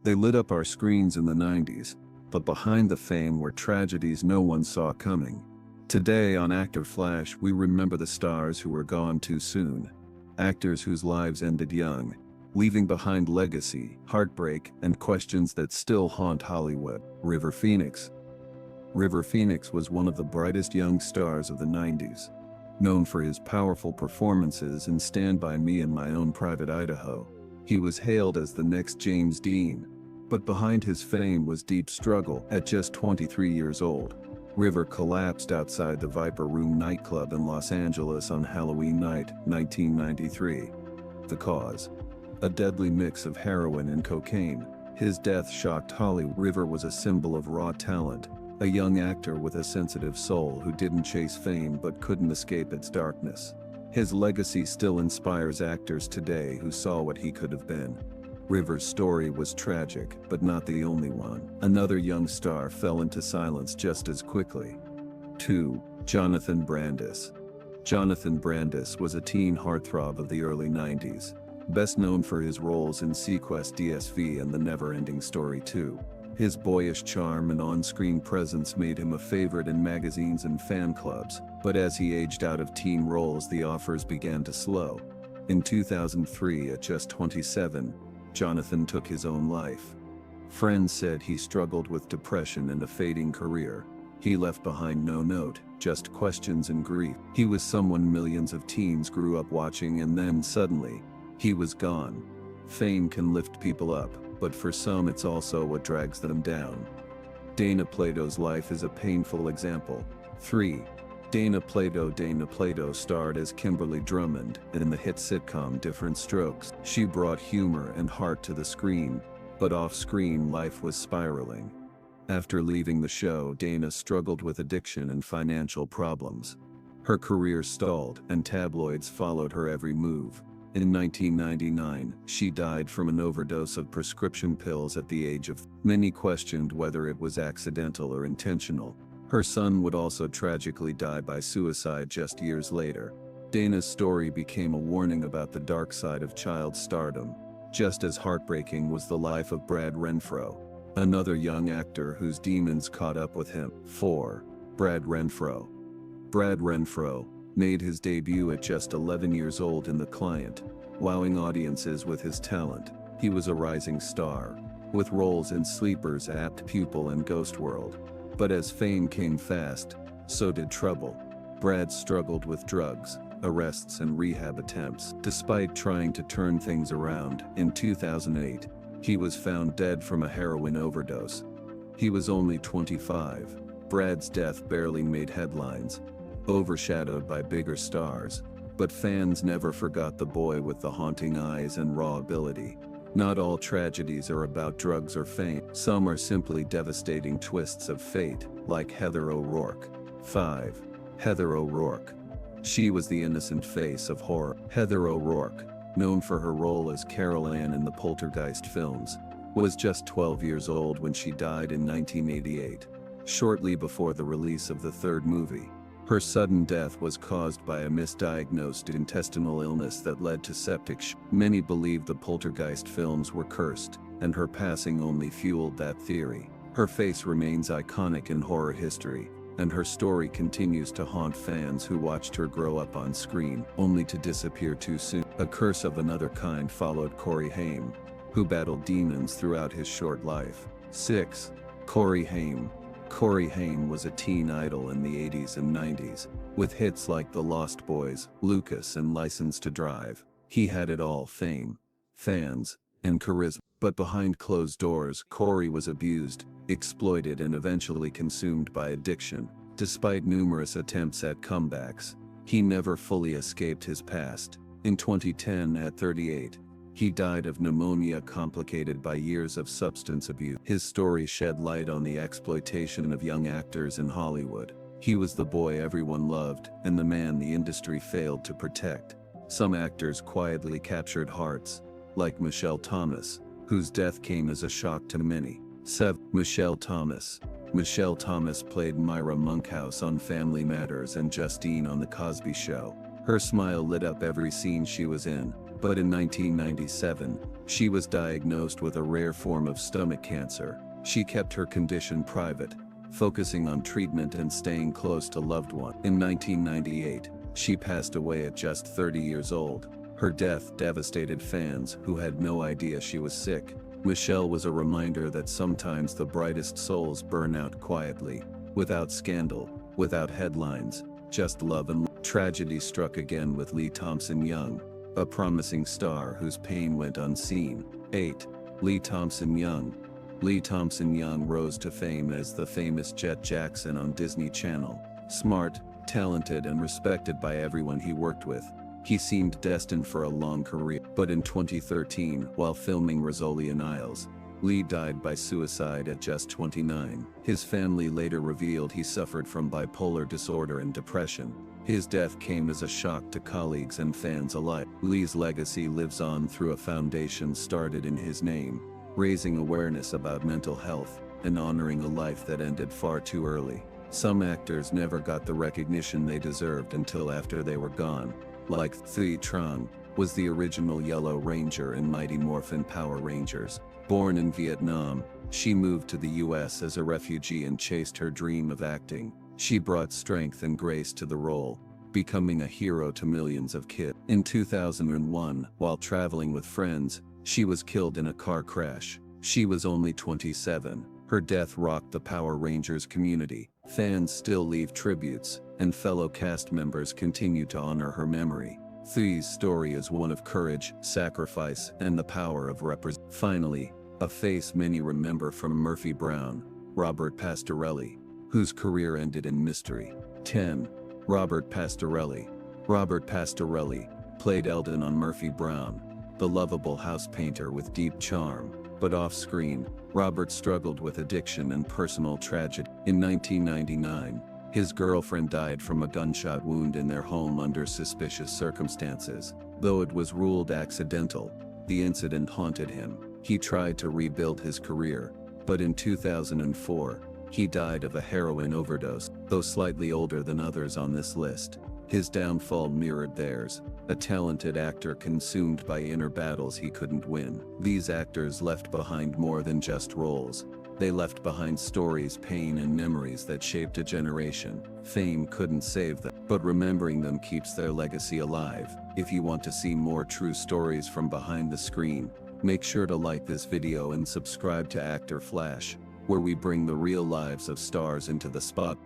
They lit up our screens in the 90s, but behind the fame were tragedies no one saw coming. Today on ActorFlash, we remember the stars who were gone too soon. Actors whose lives ended young, leaving behind legacy, heartbreak, and questions that still haunt Hollywood. River Phoenix. River Phoenix was one of the brightest young stars of the 90s. Known for his powerful performances in Stand By Me and My Own Private Idaho, he was hailed as the next James Dean. But behind his fame was deep struggle. At just 23 years old, River collapsed outside the Viper Room nightclub in Los Angeles on Halloween night, 1993. The cause? A deadly mix of heroin and cocaine. His death shocked Hollywood. River was a symbol of raw talent, a young actor with a sensitive soul who didn't chase fame but couldn't escape its darkness. His legacy still inspires actors today who saw what he could have been. River's story was tragic, but not the only one. Another young star fell into silence just as quickly. 2. Jonathan Brandis. Jonathan Brandis was a teen heartthrob of the early 90s, best known for his roles in Sequest DSV and The Never-Ending Story 2. His boyish charm and on-screen presence made him a favorite in magazines and fan clubs, but as he aged out of teen roles, the offers began to slow. In 2003, at just 27, Jonathan took his own life. Friends said he struggled with depression and a fading career. He left behind no note, just questions and grief. He was someone millions of teens grew up watching, and then suddenly, he was gone. Fame can lift people up, but for some it's also what drags them down. Dana Plato's life is a painful example. 3. Dana Plato starred as Kimberly Drummond in the hit sitcom Different Strokes. She brought humor and heart to the screen, but off-screen life was spiraling. After leaving the show, Dana struggled with addiction and financial problems. Her career stalled, and tabloids followed her every move. In 1999, she died from an overdose of prescription pills at the age of. Many questioned whether it was accidental or intentional. Her son would also tragically die by suicide just years later. Dana's story became a warning about the dark side of child stardom. Just as heartbreaking was the life of Brad Renfro, another young actor whose demons caught up with him. 4. Brad Renfro. Brad Renfro made his debut at just 11 years old in The Client, wowing audiences with his talent. He was a rising star, with roles in Sleepers, Apt Pupil, and Ghost World. But as fame came fast, so did trouble. Brad struggled with drugs, arrests, and rehab attempts. Despite trying to turn things around, in 2008, he was found dead from a heroin overdose. He was only 25. Brad's death barely made headlines, overshadowed by bigger stars. But fans never forgot the boy with the haunting eyes and raw ability. Not all tragedies are about drugs or fame. Some are simply devastating twists of fate, like Heather O'Rourke. 5. Heather O'Rourke. She was the innocent face of horror. Heather O'Rourke, known for her role as Carol Ann in the Poltergeist films, was just 12 years old when she died in 1988, shortly before the release of the third movie. Her sudden death was caused by a misdiagnosed intestinal illness that led to septic shock. Many believe the Poltergeist films were cursed, and her passing only fueled that theory. Her face remains iconic in horror history, and her story continues to haunt fans who watched her grow up on screen, only to disappear too soon. A curse of another kind followed Corey Haim, who battled demons throughout his short life. 6. Corey Haim. Corey Haim was a teen idol in the 80s and 90s, with hits like The Lost Boys, Lucas, and License to Drive. He had it all: fame, fans, and charisma. But behind closed doors, Corey was abused, exploited, and eventually consumed by addiction. Despite numerous attempts at comebacks, he never fully escaped his past. In 2010, at 38, he died of pneumonia complicated by years of substance abuse. His story shed light on the exploitation of young actors in Hollywood. He was the boy everyone loved, and the man the industry failed to protect. Some actors quietly captured hearts, like Michelle Thomas, whose death came as a shock to many. 7. Michelle Thomas. Michelle Thomas played Myra Monkhouse on Family Matters and Justine on The Cosby Show. Her smile lit up every scene she was in, But in 1997, she was diagnosed with a rare form of stomach cancer. She kept her condition private, focusing on treatment and staying close to loved ones. In 1998, she passed away at just 30 years old. Her death devastated fans who had no idea she was sick. Michelle was a reminder that sometimes the brightest souls burn out quietly, without scandal, without headlines, just love and tragedy struck again with Lee Thompson-Young, a promising star whose pain went unseen. 8. Lee Thompson-Young. Lee Thompson-Young rose to fame as the famous Jet Jackson on Disney Channel. Smart, talented and respected by everyone he worked with, he seemed destined for a long career. But in 2013, while filming Rizzoli and Isles, Lee died by suicide at just 29. His family later revealed he suffered from bipolar disorder and depression. His death came as a shock to colleagues and fans alike. Lee's legacy lives on through a foundation started in his name, raising awareness about mental health and honoring a life that ended far too early. Some actors never got the recognition they deserved until after they were gone. Like Thuy. Trang was the original Yellow Ranger in Mighty Morphin Power Rangers. Born in Vietnam, she moved to the US as a refugee and chased her dream of acting. She brought strength and grace to the role, becoming a hero to millions of kids. In 2001, while traveling with friends, she was killed in a car crash. She was only 27. Her death rocked the Power Rangers community. Fans still leave tributes, and fellow cast members continue to honor her memory. Thuy's story is one of courage, sacrifice, and the power of representation. Finally, a face many remember from Murphy Brown, Robert Pastorelli, whose career ended in mystery. 10. Robert Pastorelli. Robert Pastorelli played Eldon on Murphy Brown, the lovable house painter with deep charm. But off-screen, Robert struggled with addiction and personal tragedy. In 1999, his girlfriend died from a gunshot wound in their home under suspicious circumstances. Though it was ruled accidental, the incident haunted him. He tried to rebuild his career, but in 2004, he died of a heroin overdose. Though slightly older than others on this list, his downfall mirrored theirs, a talented actor consumed by inner battles he couldn't win. These actors left behind more than just roles. They left behind stories, pain, and memories that shaped a generation. Fame couldn't save them, but remembering them keeps their legacy alive. If you want to see more true stories from behind the screen, make sure to like this video and subscribe to ActorFlash, where we bring the real lives of stars into the spot.